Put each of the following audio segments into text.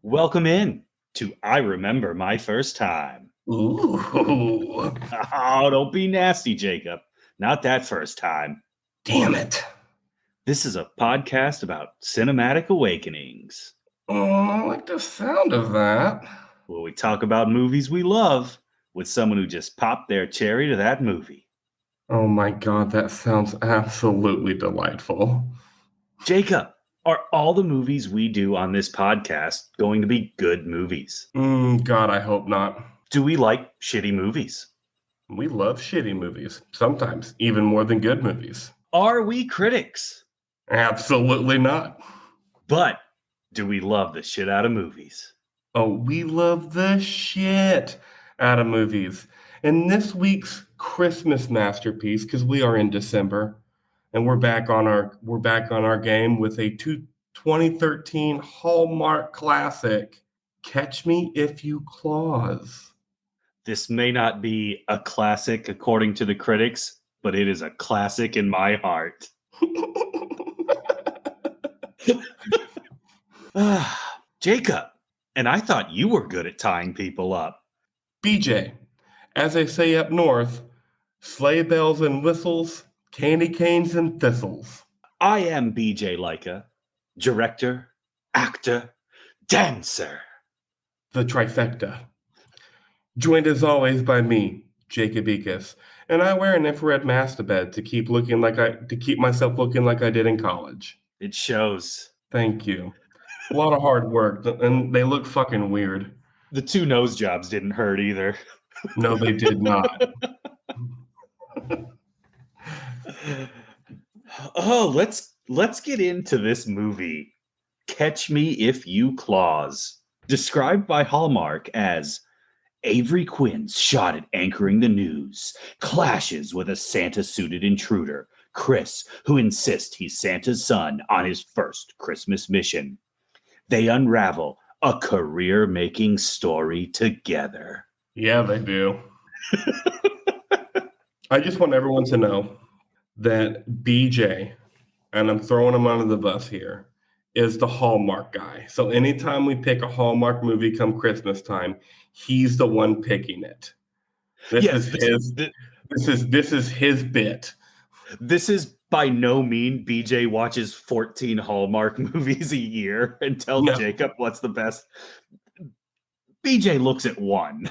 Welcome in to I Remember My First Time. Ooh, Oh, don't be nasty, Jacob. Not that first time. damn it. This is a podcast about cinematic awakenings, Oh, I like the sound of that. where we talk about movies we love with someone who just popped their cherry to that movie. Oh my god, that sounds absolutely delightful. Jacob, are all the movies we do on this podcast going to be good movies? God, I hope not. Do we like shitty movies? We love shitty movies, sometimes even more than good movies. Are we critics? Absolutely not. But do we love the shit out of movies? Oh, we love the shit out of movies. And this week's Christmas masterpiece, because we are in December, and we're back on our game with a 2013 Hallmark classic, Catch Me If You Claus. This may not be a classic according to the critics, but it is a classic in my heart. Jacob, and I thought you were good at tying people up. BJ, as they say up north, sleigh bells and whistles, candy canes and thistles. I am BJ Leica, director, actor, dancer. The trifecta. Joined as always by me, Jacob Ekus, and I wear an infrared mask to bed to keep myself looking like I did in college. It shows. Thank you. A lot of hard work, and they look fucking weird. The 2 nose jobs didn't hurt either. No, they did not. Oh, let's get into this movie. Catch Me If You Claus, described by Hallmark as Avery Quinn's shot at anchoring the news clashes with a Santa-suited intruder, Chris, who insists he's Santa's son on his first Christmas mission. They unravel a career-making story together. Yeah, they do. I just want everyone to know that BJ, and I'm throwing him under the bus here, is the Hallmark guy. So anytime we pick a Hallmark movie come Christmas time, he's the one picking it. This is his bit. This is by no means BJ watches 14 Hallmark movies a year and tells Jacob what's the best. BJ looks at one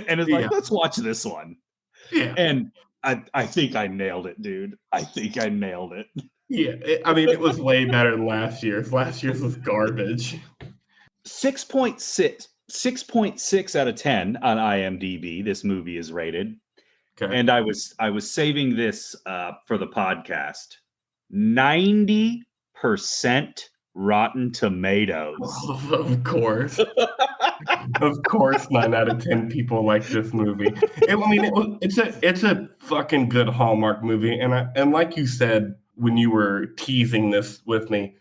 and is like, let's watch this one. Yeah. And I think I nailed it, dude. I think I nailed it. Yeah, it was way better than last year's. Last year's was garbage. 6.6 out of 10 on IMDb. This movie is rated. Okay. And I was saving this for the podcast. 90% Rotten Tomatoes. Of course. Of course, 9 out of 10 people like this movie. It's a fucking good Hallmark movie, and like you said when you were teasing this with me,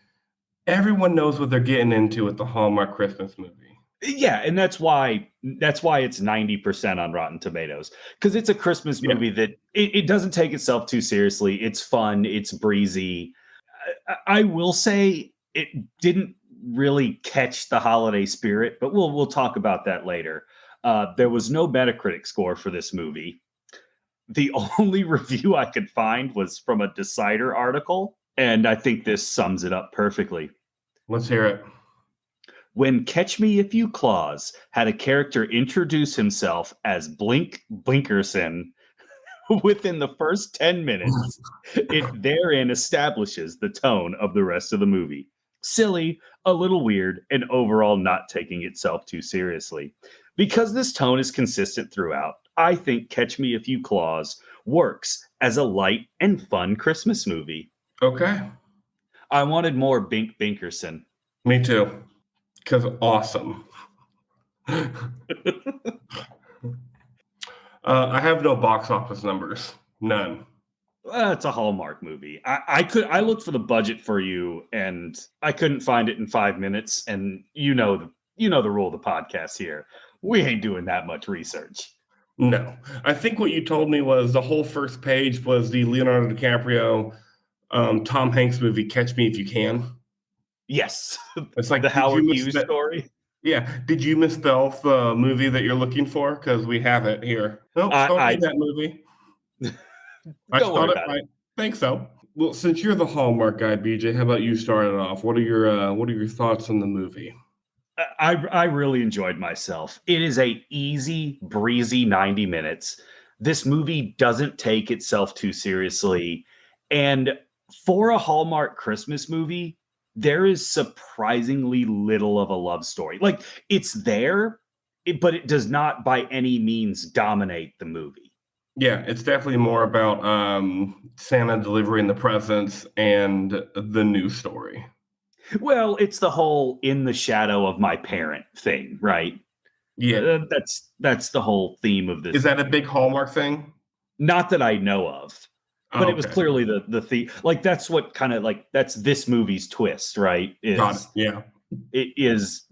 everyone knows what they're getting into with the Hallmark Christmas movie. Yeah, and that's why it's 90% on Rotten Tomatoes, because it's a Christmas movie that it doesn't take itself too seriously. It's fun, it's breezy. I will say it didn't really catch the holiday spirit, but we'll talk about that later. There was no Metacritic score for this movie. The only review I could find was from a Decider article, and I think this sums it up perfectly. Let's hear it. When Catch Me If You Claus had a character introduce himself as Blinkerson within the first 10 minutes, it therein establishes the tone of the rest of the movie. Silly, a little weird, and overall not taking itself too seriously. Because this tone is consistent throughout, I think Catch Me If You Claus works as a light and fun Christmas movie. Okay. I wanted more Binkerson. Me too. Because awesome. I have no box office numbers. None. It's a Hallmark movie. I looked for the budget for you, and I couldn't find it in 5 minutes. And you know the rule of the podcast here. We ain't doing that much research. No, I think what you told me was the whole first page was the Leonardo DiCaprio, Tom Hanks movie, Catch Me If You Can. Yes, it's like the Howard Hughes story. Yeah. Did you misspell the movie that you're looking for? Because we have it here. Nope, don't I need that movie. I don't worry spelled it about it. right. Think so. Well, since you're the Hallmark guy, BJ, how about you start it off? What are your thoughts on the movie? I really enjoyed myself. It is a easy, breezy 90 minutes. This movie doesn't take itself too seriously. And for a Hallmark Christmas movie, there is surprisingly little of a love story. Like it's there, but it does not by any means dominate the movie. Yeah, it's definitely more about Santa delivering the presents and the news story. Well, it's the whole in the shadow of my parent thing, right? Yeah. That's the whole theme of Is this that a movie. big Hallmark thing? Not that I know of, but Oh, it was okay. clearly the theme. Like that's what kind of like that's this movie's twist, right? Got it. Is Yeah. it is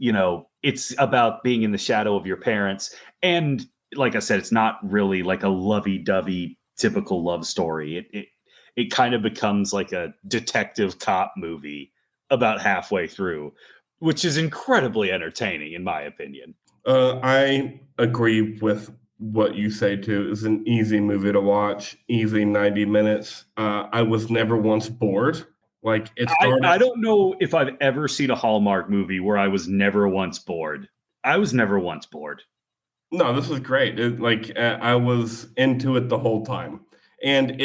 it's about being in the shadow of your parents, and like I said, it's not really like a lovey-dovey typical love story. It kind of becomes like a detective cop movie about halfway through, which is incredibly entertaining in my opinion. I agree with what you say too. It's an easy movie to watch, easy 90 minutes. I was never once bored. Like it I started. don't know if I've ever seen a Hallmark movie where I was never once bored. I was never once bored. No, this was great. I was into it the whole time, and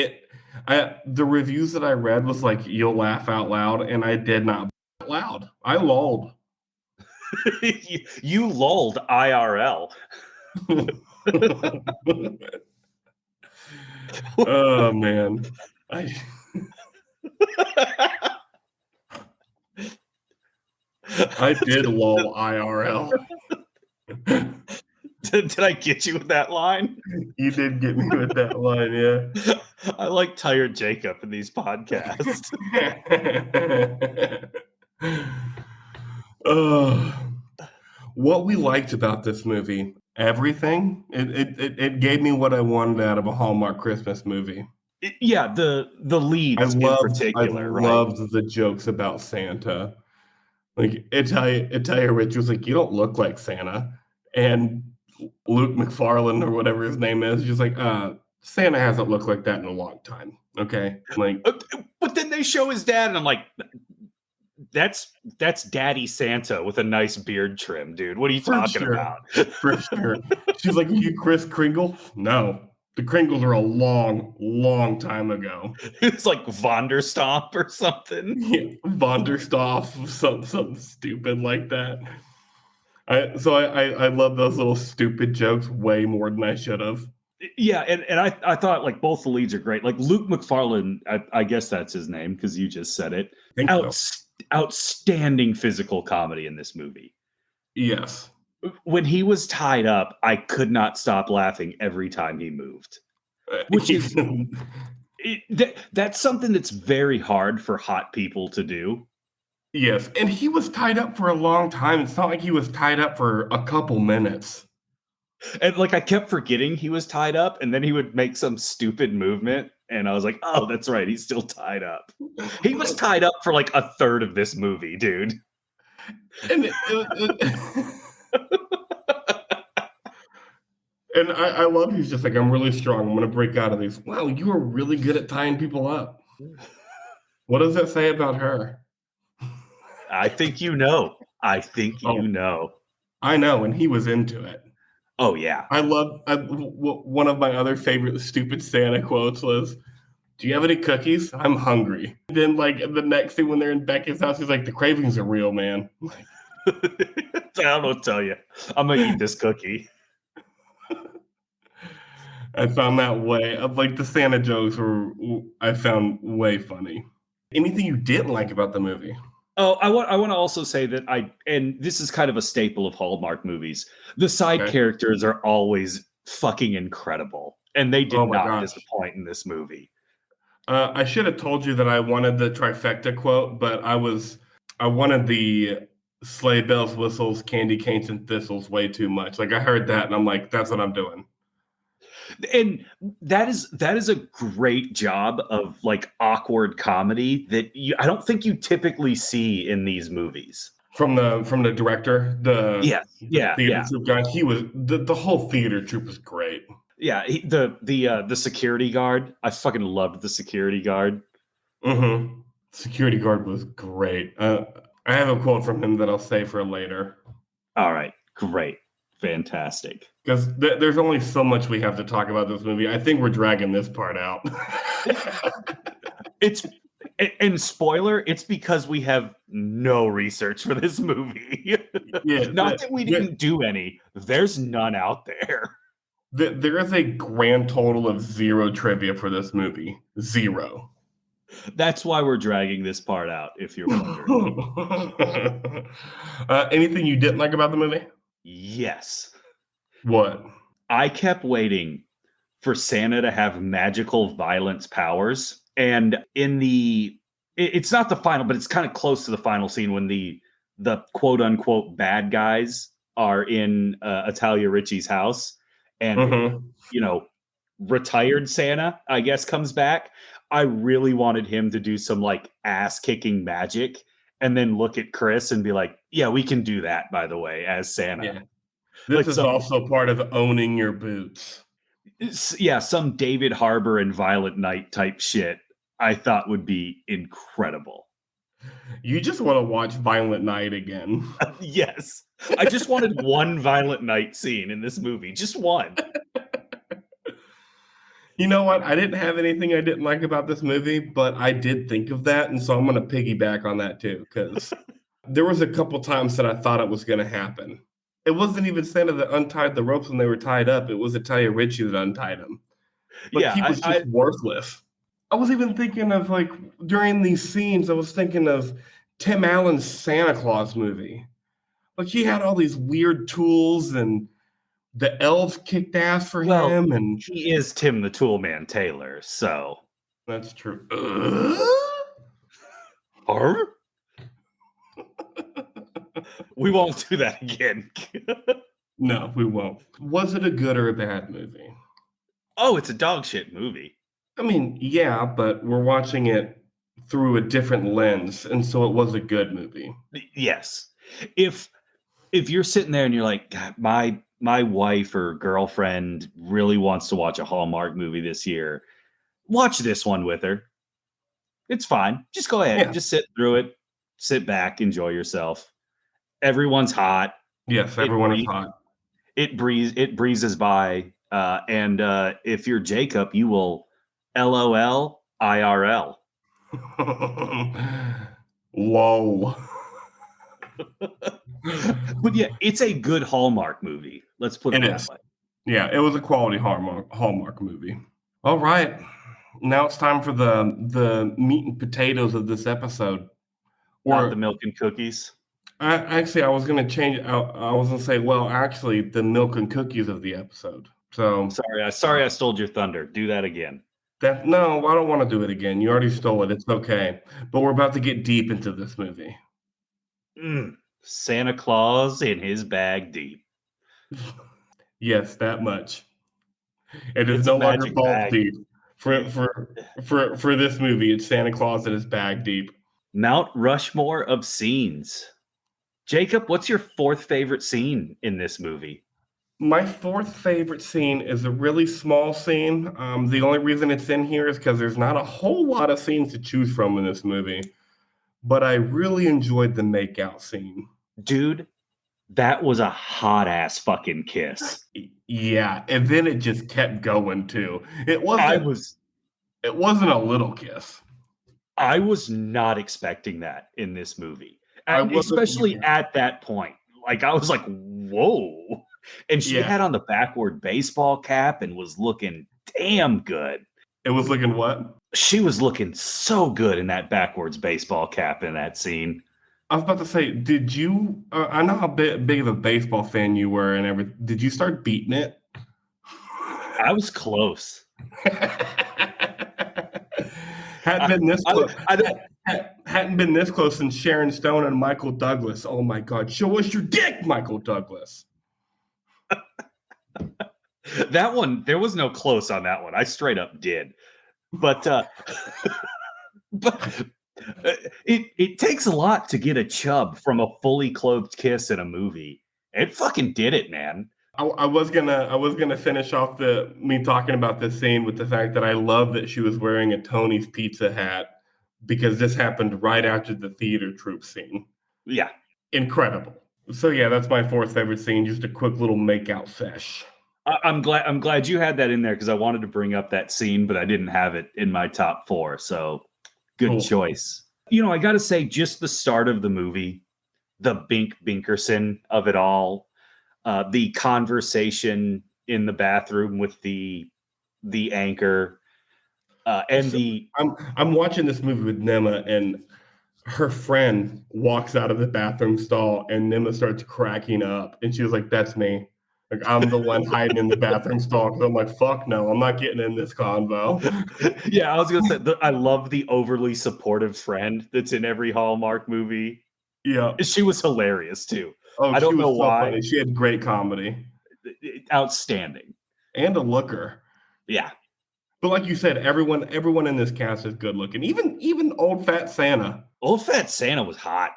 the reviews that I read was like you'll laugh out loud, and I did not laugh out loud. I lulled. You lulled IRL. Oh man, I I did lull IRL. Did I get you with that line? You did get me with that line, yeah. I like tired Jacob in these podcasts. Oh, what we liked about this movie, everything. It gave me what I wanted out of a Hallmark Christmas movie. Yeah, the I leads in loved I particular, right? loved the jokes about Santa. Like Italia Rich was like, "You don't look like Santa," and Luke McFarlane or whatever his name is, just like, Santa hasn't looked like that in a long time. Okay, like But then they show his dad, and I'm like, that's Daddy Santa with a nice beard trim, dude. What are you for talking sure, about? for sure. She's like, "Are you Chris Kringle?" No, the Kringles are a long, long time ago. It's like Vonderstomp or something. Yeah, Vonderstoff, something stupid like that. I love those little stupid jokes way more than I should have. Yeah, and I thought like both the leads are great. Like Luke McFarlane, I guess that's his name because you just said it. I think so. Outstanding physical comedy in this movie. Yes. When he was tied up, I could not stop laughing every time he moved. Which is that's something that's very hard for hot people to do. Yes, and he was tied up for a long time. It's not like he was tied up for a couple minutes. And like I kept forgetting he was tied up, and then he would make some stupid movement, and I was like, "Oh, that's right, he's still tied up." He was tied up for like a third of this movie, dude. And and I love he's just like, I'm really strong. I'm gonna break out of these. Wow, you are really good at tying people up. What does that say about her? I think you know. I think you Oh, know. I know, and he was into it. Oh yeah. One of my other favorite stupid Santa quotes was, "Do you have any cookies? I'm hungry." Then, like the next thing when they're in Becky's house, he's like, "The cravings are real, man." I don't know what to tell you. I'm gonna eat this cookie. I found that way like the Santa jokes were I found way funny. Anything you didn't like about the movie? Oh, I want to also say that and this is kind of a staple of Hallmark movies. The side Okay. characters are always fucking incredible, and they did Oh my not gosh. disappoint in this movie. I should have told you that I wanted the trifecta quote, but I wanted the sleigh bells, whistles, candy canes, and thistles way too much. Like I heard that, and I'm like, that's what I'm doing. And that is a great job of like awkward comedy that I don't think you typically see in these movies. from the director, the Yes. Yeah. theater Yeah. troupe guy. He was the whole theater troupe was great. Yeah. The security guard. I fucking loved the security guard. Mm-hmm. Security guard was great. I have a quote from him that I'll say for later. All right. Great. Fantastic. Because there's only so much we have to talk about this movie. I think we're dragging this part out. It's and spoiler, it's because we have no research for this movie. Yeah, Not that we didn't do any. There's none out there. there is a grand total of 0 trivia for this movie. 0. That's why we're dragging this part out, if you're wondering. Anything you didn't like about the movie? Yes. What? I kept waiting for Santa to have magical violence powers. And it's not the final, but it's kind of close to the final scene when the quote unquote bad guys are in Italia Ritchie's house, and retired Santa, I guess, comes back. I really wanted him to do some like ass kicking magic and then look at Chris and be like, yeah, we can do that, by the way, as Santa. Yeah. This is also part of owning your boots. Yeah, some David Harbour and Violent Night type shit I thought would be incredible. You just want to watch Violent Night again. Yes. I just wanted one Violent Night scene in this movie. Just one. You know what? I didn't have anything I didn't like about this movie, but I did think of that, and so I'm going to piggyback on that too, because there was a couple times that I thought it was going to happen. It wasn't even Santa that untied the ropes when they were tied up. It was Italia Ritchie that untied them. But yeah, he was just worthless. I was even thinking of, like, during these scenes, I was thinking of Tim Allen's Santa Claus movie. Like, he had all these weird tools, and the elves kicked ass for him. And he is Tim the Toolman Taylor, so. That's true. We won't do that again. No, we won't. Was it a good or a bad movie? Oh, it's a dog shit movie. I mean, yeah, but we're watching it through a different lens, and so it was a good movie. Yes. If you're sitting there and you're like, God, my wife or girlfriend really wants to watch a Hallmark movie this year, watch this one with her. It's fine. Just go ahead. Yeah. Just sit through it. Sit back. Enjoy yourself. Everyone's hot. Yes, everyone is hot. It breezes by. And if you're Jacob, you will LOL IRL. Whoa. But yeah, it's a good Hallmark movie. Let's put it that way. Yeah, it was a quality Hallmark movie. All right. Now it's time for the meat and potatoes of this episode. Not the milk and cookies. I was going to change. I was going to say, well, actually, the milk and cookies of the episode. So sorry, I stole your thunder. Do that again. No, I don't want to do it again. You already stole it. It's okay. But we're about to get deep into this movie. Santa Claus in his bag deep. Yes, that much. It is no longer balls deep. For this movie, it's Santa Claus in his bag deep. Mount Rushmore of scenes. Jacob, what's your fourth favorite scene in this movie? My fourth favorite scene is a really small scene. The only reason it's in here is because there's not a whole lot of scenes to choose from in this movie. But I really enjoyed the makeout scene. Dude, that was a hot-ass fucking kiss. Yeah, and then it just kept going, too. It wasn't a little kiss. I was not expecting that in this movie. Especially at that point. Like, I was like, whoa. And she had on the backward baseball cap and was looking damn good. It was looking what? She was looking so good in that backwards baseball cap in that scene. I was about to say, did you? I know how big of a baseball fan you were, and everything. Did you start beating it? I was close. Hadn't been this close. Hadn't been this close since Sharon Stone and Michael Douglas. Oh my God! Show us your dick, Michael Douglas. That one, there was no close on that one. I straight up did. But It takes a lot to get a chub from a fully clothed kiss in a movie. It fucking did it, man. I was gonna finish off me talking about this scene with the fact that I love that she was wearing a Tony's Pizza hat because this happened right after the theater troupe scene. Yeah. Incredible. So yeah, that's my fourth favorite scene. Just a quick little makeout sesh. I'm glad you had that in there because I wanted to bring up that scene, but I didn't have it in my top 4. So good Cool. choice. I got to say, just the start of the movie, the Binkerson of it all, the conversation in the bathroom with the anchor, and So I'm watching this movie with Nema, and her friend walks out of the bathroom stall, and Nema starts cracking up, and she was like, "That's me. Like I'm the one hiding in the bathroom stall." Because I'm like, "Fuck no, I'm not getting in this convo." Yeah, I was gonna say I love the overly supportive friend that's in every Hallmark movie. Yeah. She was hilarious too. Oh, I she don't know was so why. funny. She had great comedy Outstanding. and a looker. Yeah. But like you said, everyone in this cast is good looking. Even old fat Santa. Old Fat Santa was hot.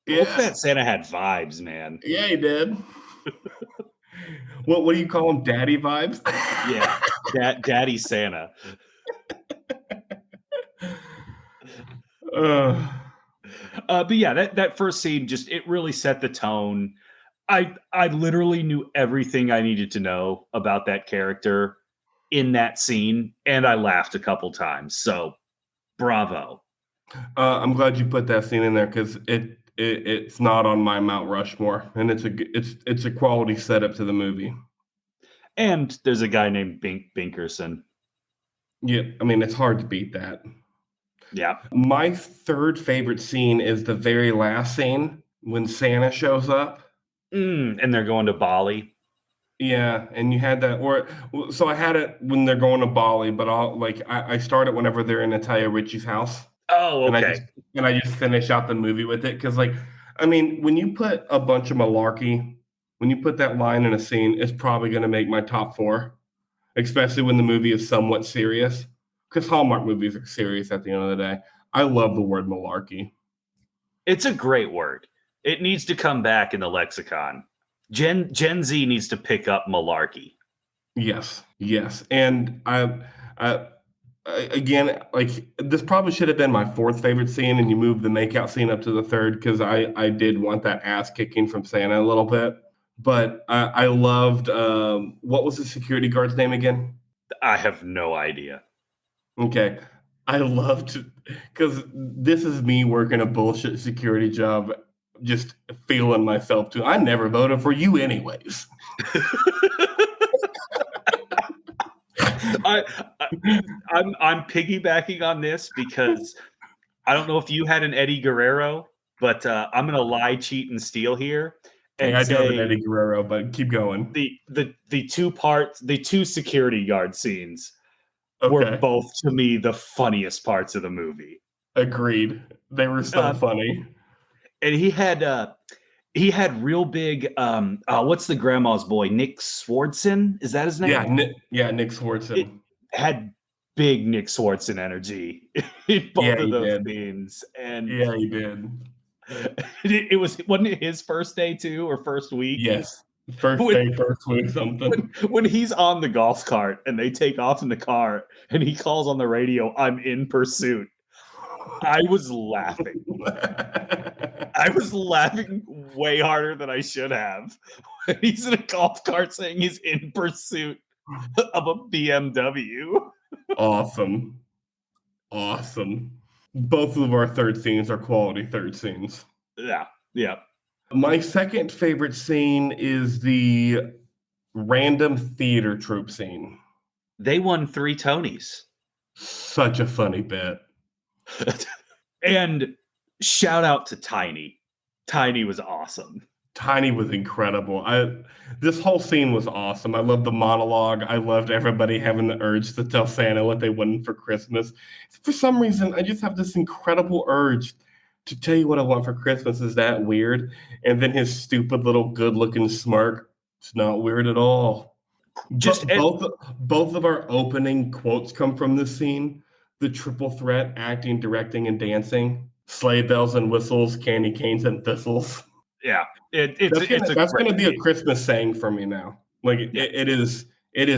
Yeah. Old Fat Santa had vibes, man. Yeah, he did. What do you call him? Daddy vibes? Yeah. Daddy Santa. But yeah, that first scene it really set the tone. I literally knew everything I needed to know about that character in that scene, and I laughed a couple times. So, bravo. I'm glad you put that scene in there because it's not on my Mount Rushmore, and it's a quality setup to the movie. And there's a guy named Binkerson. Yeah, I mean it's hard to beat that. Yeah. My third favorite scene is the very last scene when Santa shows up. And they're going to Bali. Yeah, and you had that, so I had it when they're going to Bali, but I start it whenever they're in Natalia Richie's house. Oh, okay. And I just finish out the movie with it because, I mean, when you put a bunch of malarkey, when you put that line in a scene, it's probably going to make my top 4, especially when the movie is somewhat serious. Because Hallmark movies are serious at the end of the day. I love the word malarkey. It's a great word. It needs to come back in the lexicon. Gen Z needs to pick up malarkey. Yes, and I again, like this probably should have been my 4th favorite scene, and you moved the makeout scene up to the 3rd because I did want that ass kicking from Santa a little bit. But I loved what was the security guard's name again? I have no idea. Okay. I loved because this is me working a bullshit security job, just feeling myself too. I never voted for you anyways. I'm piggybacking on this because I don't know if you had an Eddie Guerrero, but I'm gonna lie, cheat, and steal here. And I do have an Eddie Guerrero, but keep going. The two security guard scenes were both to me the funniest parts of the movie. Agreed. They were so funny. And he had real big what's the grandma's boy? Nick Swardson? Is that his name? Nick Swardson. It had big Nick Swardson energy in both of those scenes. And yeah, he did. Wasn't it his first day too, or first week? Yes. First day, first week, something. When he's on the golf cart and they take off in the car and he calls on the radio, "I'm in pursuit." I was laughing. I was laughing way harder than I should have. When he's in a golf cart saying he's in pursuit of a BMW. Awesome. Both of our third scenes are quality third scenes. Yeah. My second favorite scene is the random theater troupe scene. They won 3 Tonys. Such a funny bit. And shout out to Tiny. Tiny was awesome. Tiny was incredible. This whole scene was awesome. I loved the monologue. I loved everybody having the urge to tell Santa what they wanted for Christmas. For some reason, I just have this incredible urge to tell you what I want for Christmas. Is that weird? And then his stupid little good-looking smirk. It's not weird at all. Both of our opening quotes come from this scene. The triple threat, acting, directing, and dancing. Sleigh bells and whistles, candy canes and thistles. Yeah, it's a That's great gonna be a scene. Christmas saying for me now. Like Yeah. it is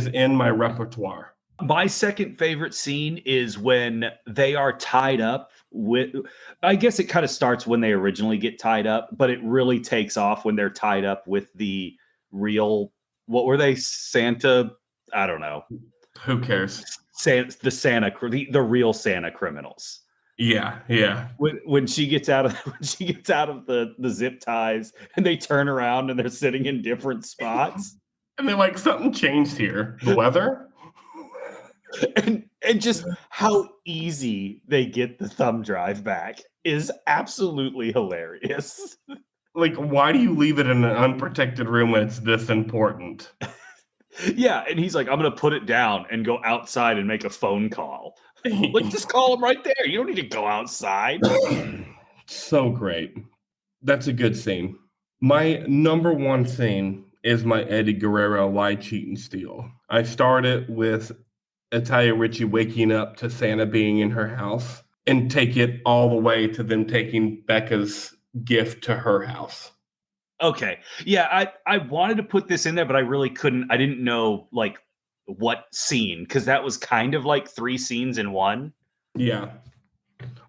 in my repertoire. My second favorite scene is when they are tied up with, I guess it kind of starts when they originally get tied up, but it really takes off when they're tied up with the real, what were they? Santa, I don't know. Who cares? The real Santa criminals. Yeah, yeah. When she gets out of when she gets out of the zip ties and they turn around and they're sitting in different spots. And they're like, something changed here. The weather? And just how easy they get the thumb drive back is absolutely hilarious. Like, why do you leave it in an unprotected room when it's this important? Yeah, and he's like, I'm gonna put it down and go outside and make a phone call. Like, just call him right there. You don't need to go outside. So great. That's a good scene. My number one scene is my Eddie Guerrero Lie, Cheat, and Steal. I started with Italia Ritchie waking up to Santa being in her house and take it all the way to them taking Becca's gift to her house. Okay. Yeah, I wanted to put this in there, but I really couldn't. I didn't know like what scene, because that was kind of like three scenes in one. Yeah.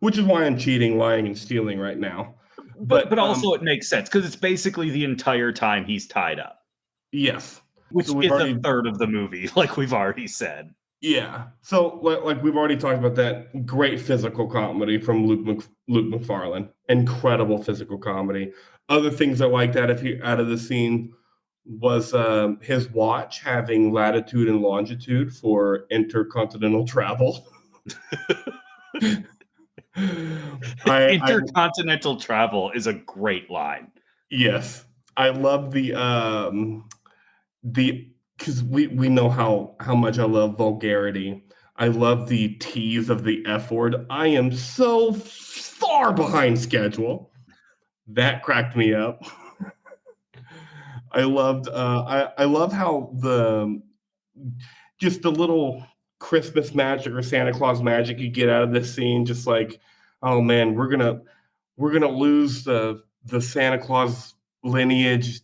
Which is why I'm cheating, lying, and stealing right now. But also it makes sense because it's basically the entire time he's tied up, yes. which So is a third of the movie, like we've already said. yeah. So like we've already talked about that great physical comedy from Luke McFarlane. Incredible physical comedy. Other things I liked out of the scene was his watch having latitude and longitude for intercontinental travel. Intercontinental travel is a great line. Yes, I love the because we know how much I love vulgarity. I love the tease of the F word. I am so far behind schedule. That cracked me up. I loved I love how the just the little Christmas magic or Santa Claus magic you get out of this scene, just like, oh man, we're gonna lose the Santa Claus lineage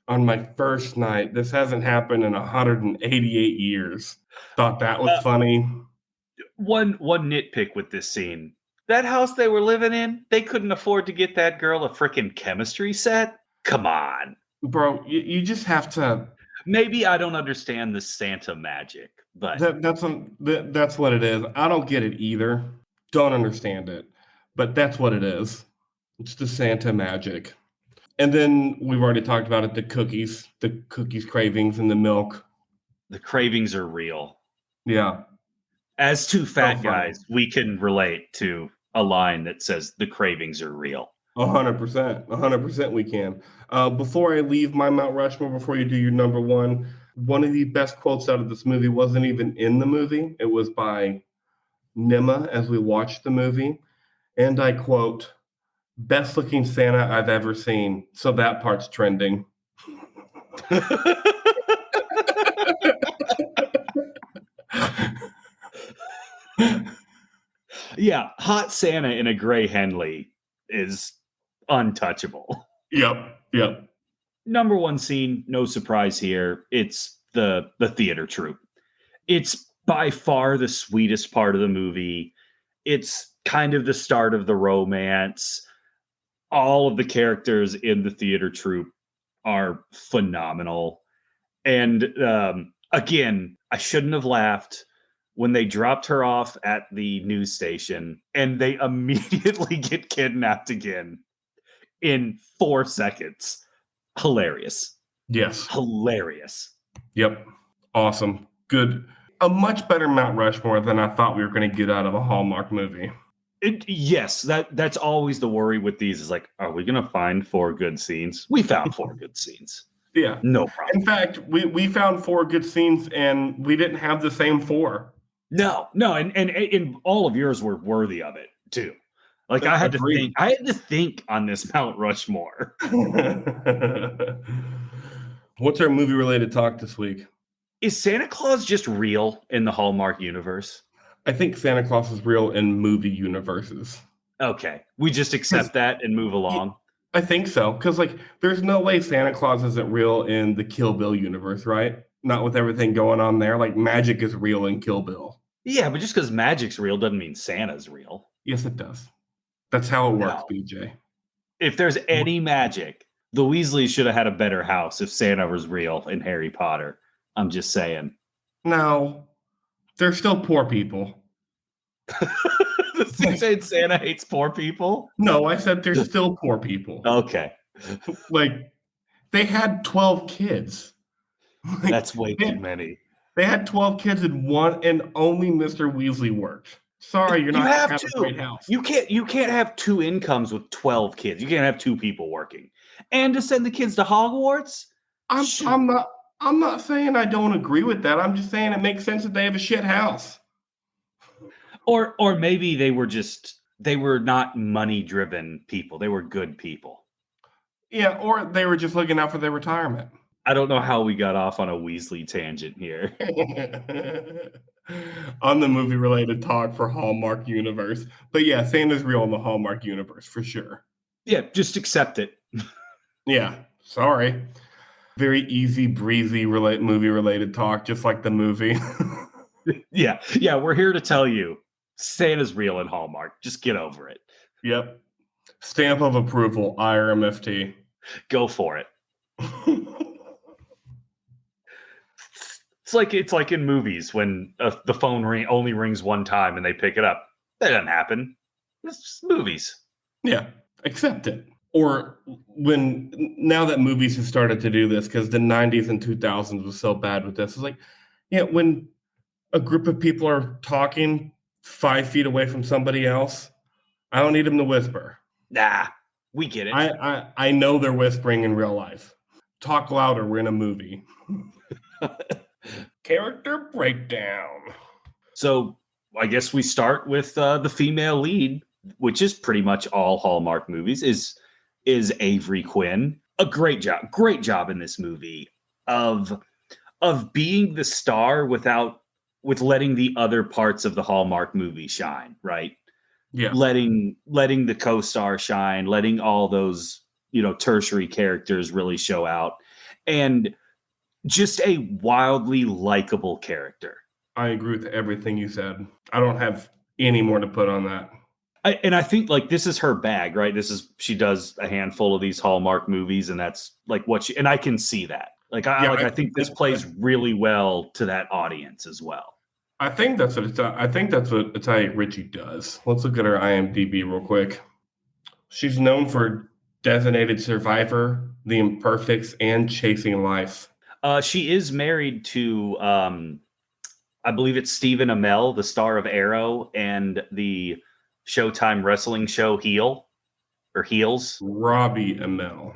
on my first night. This hasn't happened in 188 years. Thought that was funny. One nitpick with this scene. That house they were living in, they couldn't afford to get that girl a freaking chemistry set? Come on. Bro, you just have to. Maybe I don't understand the Santa magic, but That's what it is. I don't get it either. Don't understand it, but that's what it is. It's the Santa magic. And then we've already talked about it. The cookies cravings, and the milk. the cravings are real. Yeah, As two so fat funny. guys, we can relate to a line that says the cravings are real. 100%, we can. Before I leave my Mount Rushmore, before you do your number one of the best quotes out of this movie wasn't even in the movie. It was by Nima as we watched the movie, and I quote, "Best looking Santa I've ever seen." So that part's trending. Yeah, hot Santa in a gray Henley is untouchable. Yep. Number one scene, no surprise here. It's the theater troupe. It's by far the sweetest part of the movie. It's kind of the start of the romance. All of the characters in the theater troupe are phenomenal. And again, I shouldn't have laughed when they dropped her off at the news station and they immediately get kidnapped again in 4 seconds. Hilarious. Yes. Hilarious. Yep. Awesome. Good. A much better Mount Rushmore than I thought we were going to get out of a Hallmark movie. Yes, that's always the worry with these is like, are we going to find 4 good scenes? We found 4 good scenes. Yeah. No problem. In fact, we found 4 good scenes and we didn't have the same 4. No, and all of yours were worthy of it too. Like I had to think on this Mount Rushmore. What's our movie related talk this week? Is Santa Claus just real in the Hallmark universe? I think Santa Claus is real in movie universes. Okay. We just accept that and move along. I think so, because like there's no way Santa Claus isn't real in the Kill Bill universe, right? Not with everything going on there. Like magic is real in Kill Bill. Yeah, but just because magic's real doesn't mean Santa's real. Yes, it does. That's how it works, No. BJ. If there's any magic, the Weasleys should have had a better house if Santa was real in Harry Potter. I'm just saying. No, they're still poor people. You saying Santa hates poor people? No, I said they're still poor people. Okay. Like, they had 12 kids. Like, That's way too many. They had 12 kids and only Mr. Weasley worked. Sorry, you're not going to have a great house. You can't have two incomes with 12 kids. You can't have two people working. And to send the kids to Hogwarts? I'm not saying I don't agree with that. I'm just saying it makes sense that they have a shit house. Or maybe they were not money-driven people. They were good people. Yeah, or they were just looking out for their retirement. I don't know how we got off on a Weasley tangent here. On the movie-related talk for Hallmark universe. But yeah, Santa's real in the Hallmark universe, for sure. Yeah, just accept it. Yeah, sorry. Very easy, breezy movie-related talk, just like the movie. Yeah, we're here to tell you Santa's real in Hallmark. Just get over it. Yep. Stamp of approval, IRMFT. Go for it. It's like in movies when the phone only rings one time and they pick it up. That doesn't happen. It's movies. Yeah, accept it. Or now that movies have started to do this, because the 90s and 2000s was so bad with this, it's like, yeah, when a group of people are talking 5 feet away from somebody else, I don't need them to whisper. Nah, we get it. I know they're whispering in real life. Talk louder, we're in a movie. Character breakdown. So I guess we start with the female lead, which is pretty much all Hallmark movies, is Avery Quinn. A great job in this movie of being the star with letting the other parts of the Hallmark movie shine, right? Yeah. Letting the co-star shine, letting all those, tertiary characters really show out. And just a wildly likable character. I agree with everything you said. I don't have any more to put on that. I think like this is her bag, right? She does a handful of these Hallmark movies, and that's like and I can see that. I think this plays really well to that audience as well. I think that's what Italia Ritchie does. Let's look at her IMDb real quick. She's known for Designated Survivor, The Imperfects, and Chasing Life. She is married to, I believe it's Stephen Amell, the star of Arrow and the Showtime wrestling show Heels. Robbie Amell.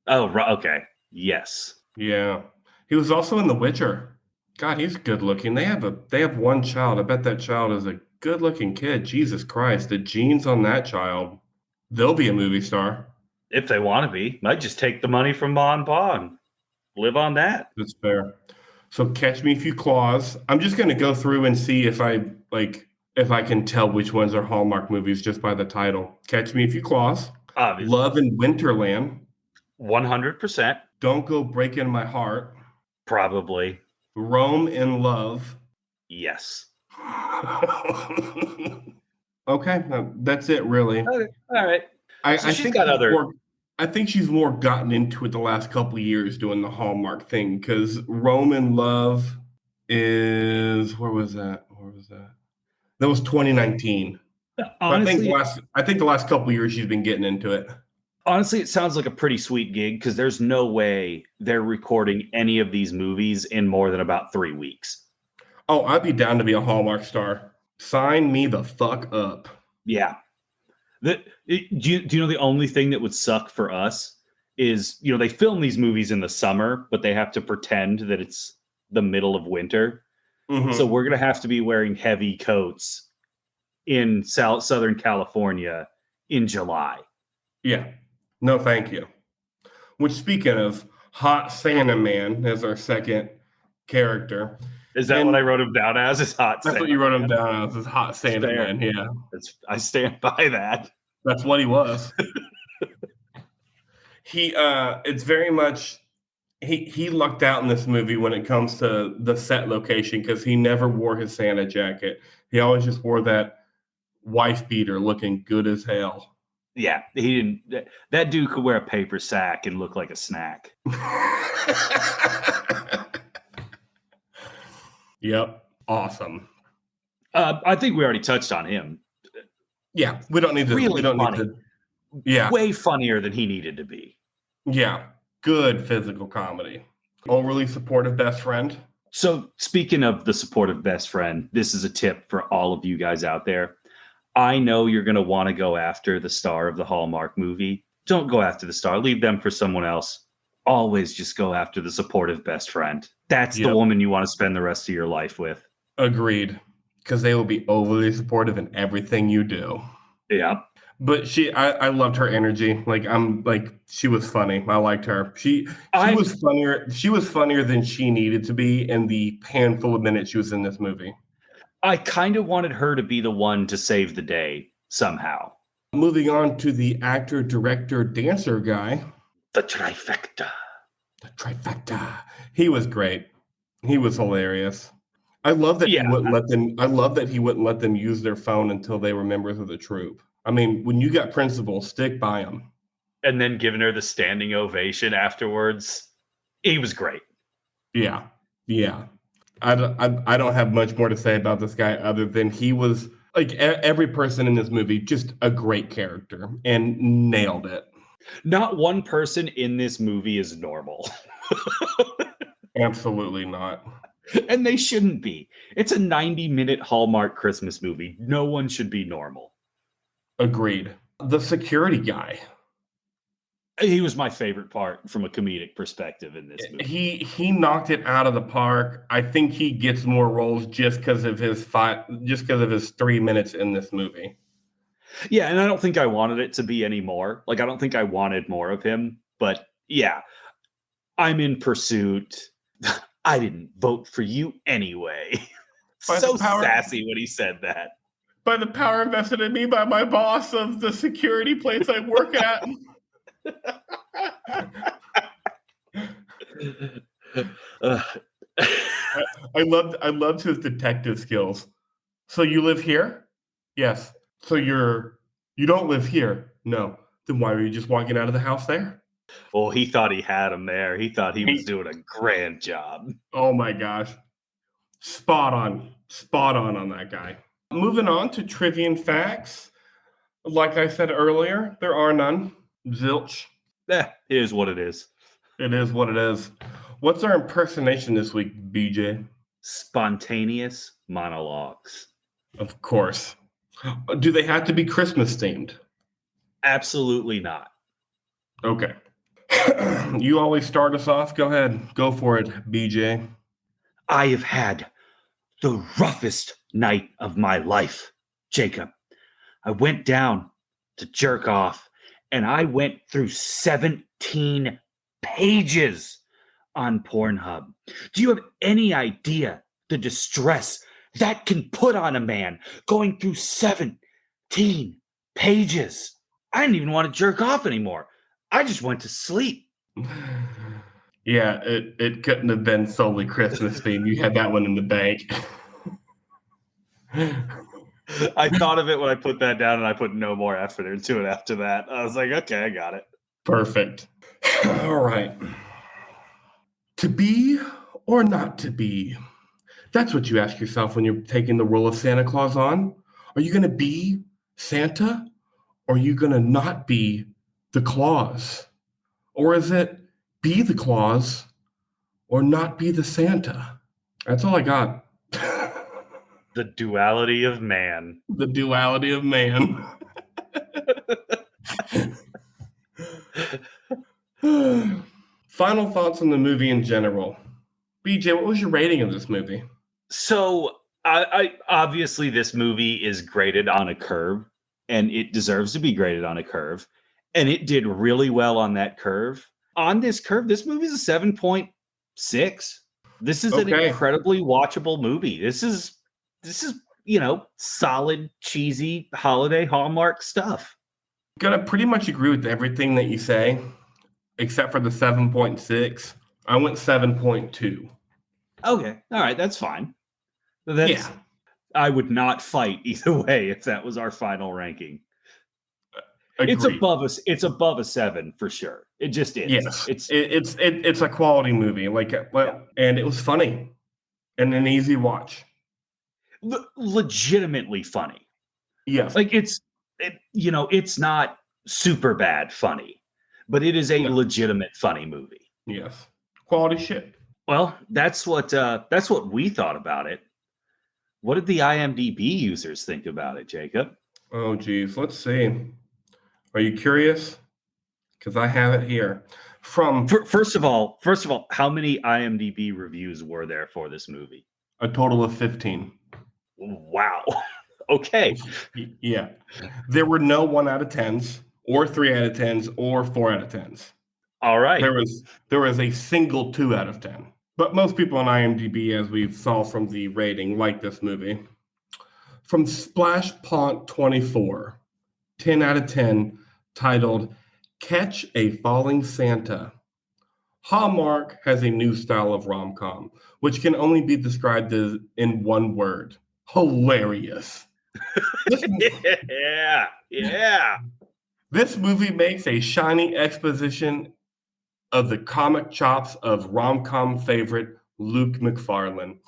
Oh, okay. Yes. Yeah. He was also in The Witcher. God, he's good looking. They have one child. I bet that child is a good looking kid. Jesus Christ. The genes on that child. They'll be a movie star. If they want to be. Might just take the money from Ma and Pa and live on that. That's fair. So Catch Me If You Claws. I'm just going to go through and see if I can tell which ones are Hallmark movies just by the title. Catch Me If You Claws. Obviously. Love in Winterland. 100%. Don't Go Breaking My Heart. Probably. Rome in Love. Yes. Okay, that's it, really. All right. I think she's more gotten into it the last couple of years doing the Hallmark thing, because Rome in Love is where was that? That was 2019. Honestly, I think the last couple of years she's been getting into it. Honestly, it sounds like a pretty sweet gig because there's no way they're recording any of these movies in more than about 3 weeks. Oh, I'd be down to be a Hallmark star. Sign me the fuck up. Yeah. Do you know the only thing that would suck for us is, they film these movies in the summer, but they have to pretend that it's the middle of winter. Mm-hmm. So we're going to have to be wearing heavy coats in Southern California in July. Yeah. No, thank you. Which, speaking of, Hot Santa Man is our second character. Is that what I wrote him down as? Is Hot That's Santa what you wrote him down as, is Hot Santa Man, yeah. I stand by that. That's what he was. It's very much he lucked out in this movie when it comes to the set location because he never wore his Santa jacket. He always just wore that wife beater, looking good as hell. Yeah, he didn't. That dude could wear a paper sack and look like a snack. Yep, awesome. I think we already touched on him. Yeah, we don't need to. Really we don't funny. need to. Yeah, way funnier than he needed to be. Yeah, good physical comedy. Overly supportive best friend. So speaking of the supportive best friend, this is a tip for all of you guys out there. I know you're going to want to go after the star of the Hallmark movie. Don't go after the star. Leave them for someone else. Always just go after the supportive best friend. That's the woman you want to spend the rest of your life with. Agreed. Because they will be overly supportive in everything you do. Yeah. But I loved her energy. She was funny. I liked her. She was funnier. She was funnier than she needed to be in the handful of minutes she was in this movie. I kind of wanted her to be the one to save the day somehow. Moving on to the actor, director, dancer guy. The trifecta. The trifecta. He was great. He was hilarious. I love that he wouldn't let them. I love that he wouldn't let them use their phone until they were members of the troupe. I mean, when you got principals, stick by them. And then giving her the standing ovation afterwards. He was great. Yeah. I don't have much more to say about this guy other than he was, like every person in this movie, just a great character and nailed it. Not one person in this movie is normal. Absolutely not. And they shouldn't be. It's a 90-minute Hallmark Christmas movie. No one should be normal. Agreed. The security guy. He was my favorite part from a comedic perspective in this movie. He knocked it out of the park. I think he gets more roles just because of his 3 minutes in this movie. Yeah, and I don't think I wanted it to be any more. Like, I don't think I wanted more of him. But yeah, I'm in pursuit. I didn't vote for you anyway. So sassy when he said that. By the power invested in me by my boss of the security place I work at. I loved his detective skills. So you live here? Yes. So you don't live here? No. Then why were you just walking out of the house there? Well, he thought he had him there. He thought he was doing a grand job. Oh my gosh. Spot on that guy. Moving on to trivia and facts. Like I said earlier, there are none. Zilch. It is what it is. It is what it is. What's our impersonation this week, BJ? Spontaneous monologues. Of course. Do they have to be Christmas themed? Absolutely not. Okay. You always start us off. Go ahead. Go for it, BJ. I have had the roughest night of my life, Jacob. I went down to jerk off and I went through 17 pages on Pornhub. Do you have any idea the distress that can put on a man going through 17 pages? I didn't even want to jerk off anymore. I just went to sleep. Yeah, it couldn't have been solely Christmas theme. You had that one in the bank. I thought of it when I put that down, and I put no more effort into it after that. I was like, okay, I got it. Perfect. All right. To be or not to be? That's what you ask yourself when you're taking the role of Santa Claus on. Are you going to be Santa? Or are you going to not be the Claus? Or is it be the Claus or not be the Santa? That's all I got. The duality of man. The duality of man. Final thoughts on the movie in general. BJ, what was your rating of this movie? So, I obviously this movie is graded on a curve, and it deserves to be graded on a curve. And it did really well on that curve. On this curve, this movie is a 7.6. This is an incredibly watchable movie. This is, solid, cheesy holiday Hallmark stuff. Gonna pretty much agree with everything that you say, except for the 7.6. I went 7.2. Okay, all right, that's fine. Yeah, I would not fight either way if that was our final ranking. agree. It's above a 7 for sure. It just is. Yes, it's a quality movie. Yeah, And it was funny and an easy watch. legitimately funny. Yes, Like it's not super bad funny, but it is a no, legitimate funny movie. yes, quality shit. Well, that's what we thought about it. What did the IMDb users think about it, Jacob? Oh, geez, let's see. Are you curious? Because I have it here. From First of all, how many IMDb reviews were there for this movie? a total of 15. Wow. Okay. Yeah. There were no 1 out of 10s or 3 out of 10s or 4 out of 10s. All right. There was a single 2 out of 10. But most people on IMDb, as we saw from the rating, like this movie. From Splashpont24, 10 out of 10, titled Catch a Falling Santa. Hallmark has a new style of rom-com, which can only be described as in one word: hilarious. This, yeah. this movie makes a shiny exposition of the comic chops of rom-com favorite Luke McFarlane.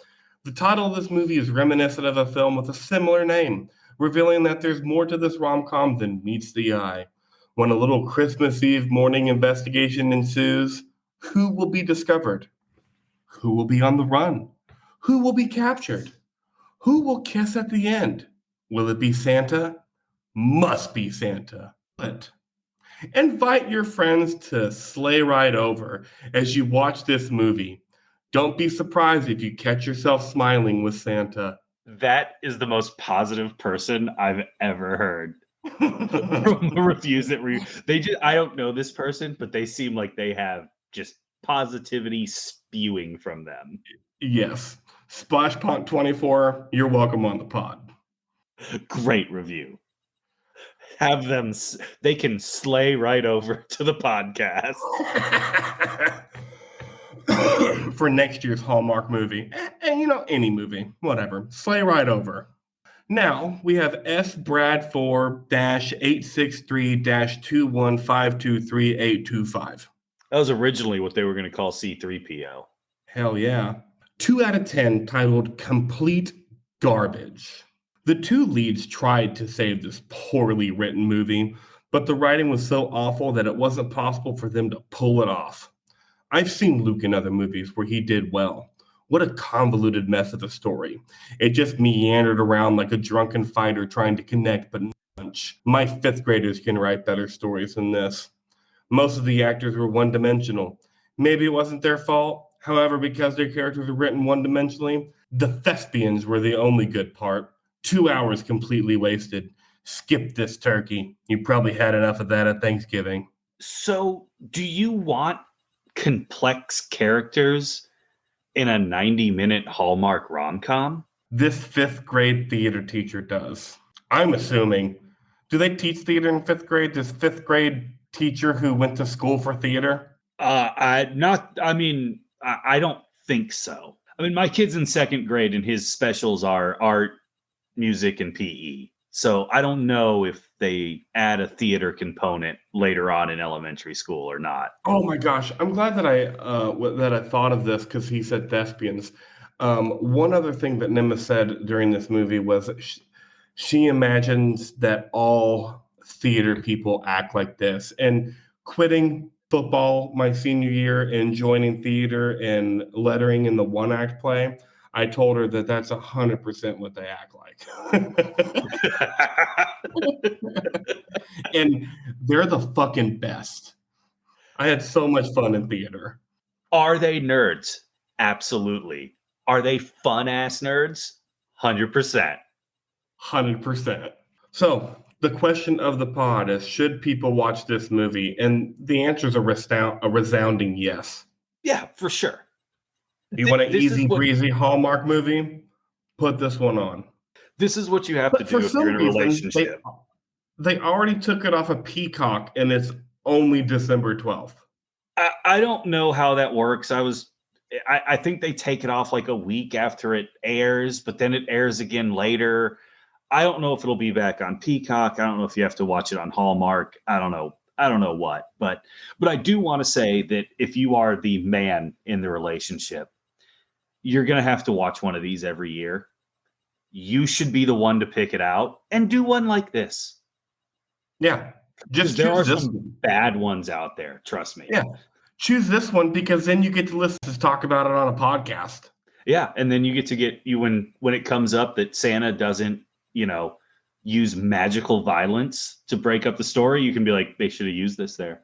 The title of this movie is reminiscent of a film with a similar name, revealing that there's more to this rom-com than meets the eye. When a little Christmas Eve morning investigation ensues, who will be discovered? Who will be on the run? Who will be captured? Who will kiss at the end? Will it be Santa? Must be Santa. But invite your friends to sleigh ride over as you watch this movie. Don't be surprised if you catch yourself smiling with Santa. That is the most positive person I've ever heard. From the reviews that I don't know this person, but they seem like they have just positivity spewing from them. Yes. Splashpont24, you're welcome on the pod. Great review. Have them, they can slay right over to the podcast. For next year's Hallmark movie. And any movie, whatever. Slay right over. Now we have S Bradford 863 215238825. That was originally what they were going to call C3PO. Hell yeah. 2 out of 10, titled Complete Garbage. The two leads tried to save this poorly written movie, but the writing was so awful that it wasn't possible for them to pull it off. I've seen Luke in other movies where he did well. What a convoluted mess of a story. It just meandered around like a drunken fighter trying to connect but punch. My fifth graders can write better stories than this. Most of the actors were one-dimensional. Maybe it wasn't their fault. However, because their characters were written one-dimensionally, the thespians were the only good part. 2 hours completely wasted. Skip this turkey. You probably had enough of that at Thanksgiving. So, do you want complex characters in a 90-minute Hallmark rom-com? This fifth grade theater teacher does. I'm assuming. Do they teach theater in fifth grade? This fifth grade teacher who went to school for theater? I don't think so. I mean, my kid's in second grade and his specials are art, music, and PE. So I don't know if they add a theater component later on in elementary school or not. Oh my gosh, I'm glad that I thought of this because he said thespians. One other thing that Nima said during this movie was she imagines that all theater people act like this. And quitting football my senior year and joining theater and lettering in the one act play, I told her that that's 100% what they act like. And they're the fucking best. I had so much fun in theater. Are they nerds? Absolutely. Are they fun ass nerds? 100%. 100%. So the question of the pod is, should people watch this movie? And the answer is a resounding yes. Yeah, for sure. You want an easy breezy Hallmark movie? Put this one on. This is what you have to do if you're in a relationship. They already took it off of Peacock, and it's only December 12th. I don't know how that works. I think they take it off like a week after it airs, but then it airs again later. I don't know if it'll be back on Peacock. I don't know if you have to watch it on Hallmark. I don't know. I don't know what, but I do want to say that if you are the man in the relationship, you're going to have to watch one of these every year. You should be the one to pick it out and do one like this. Yeah. Just there are choose this. some bad ones out there. Trust me. Yeah. Choose this one because then you get to listen to talk about it on a podcast. Yeah. And then you get to get you when it comes up that Santa doesn't, use magical violence to break up the story, you can be like, they should have used this there.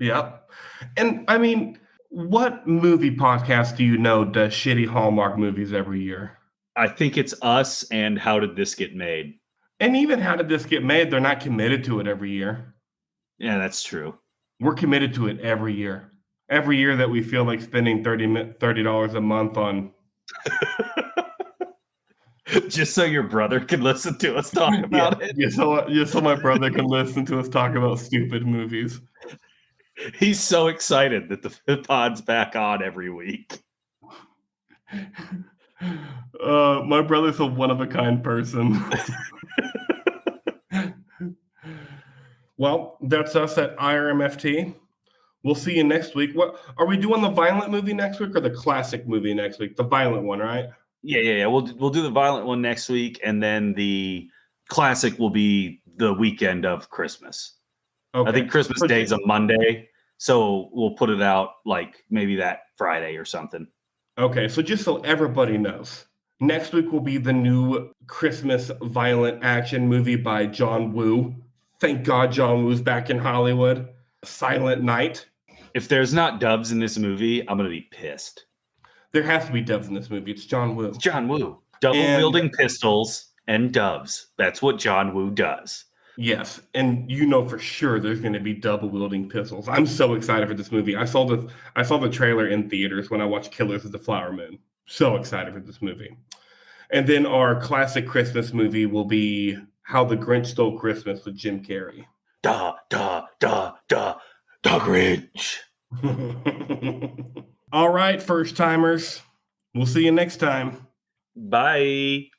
Yep. And I mean, what movie podcast do you know does shitty Hallmark movies every year? I think it's us and How Did This Get Made? And even How Did This Get Made? They're not committed to it every year. Yeah, that's true. We're committed to it every year. Every year that we feel like spending $30 a month on. Just so your brother can listen to us talk about it. Just so my brother can listen to us talk about stupid movies. He's so excited that the pod's back on every week. My brother's a one-of-a-kind person. Well, that's us at IRMFT. We'll see you next week. What are we doing, the violent movie next week or the classic movie next week? The violent one, right? Yeah. We'll do the violent one next week, and then the classic will be the weekend of Christmas. Okay. I think Christmas Day is a Monday, so we'll put it out like maybe that Friday or something. Okay, so just so everybody knows, next week will be the new Christmas violent action movie by John Woo. Thank God John Woo's back in Hollywood. Silent Night. If there's not doves in this movie, I'm going to be pissed. There has to be doves in this movie. It's John Woo. It's John Woo. Double-wielding pistols and doves. That's what John Woo does. Yes, and you know for sure there's going to be double-wielding pistols. I'm so excited for this movie. I saw the trailer in theaters when I watched Killers of the Flower Moon. So excited for this movie. And then our classic Christmas movie will be How the Grinch Stole Christmas with Jim Carrey. Da Grinch. All right, first timers. We'll see you next time. Bye.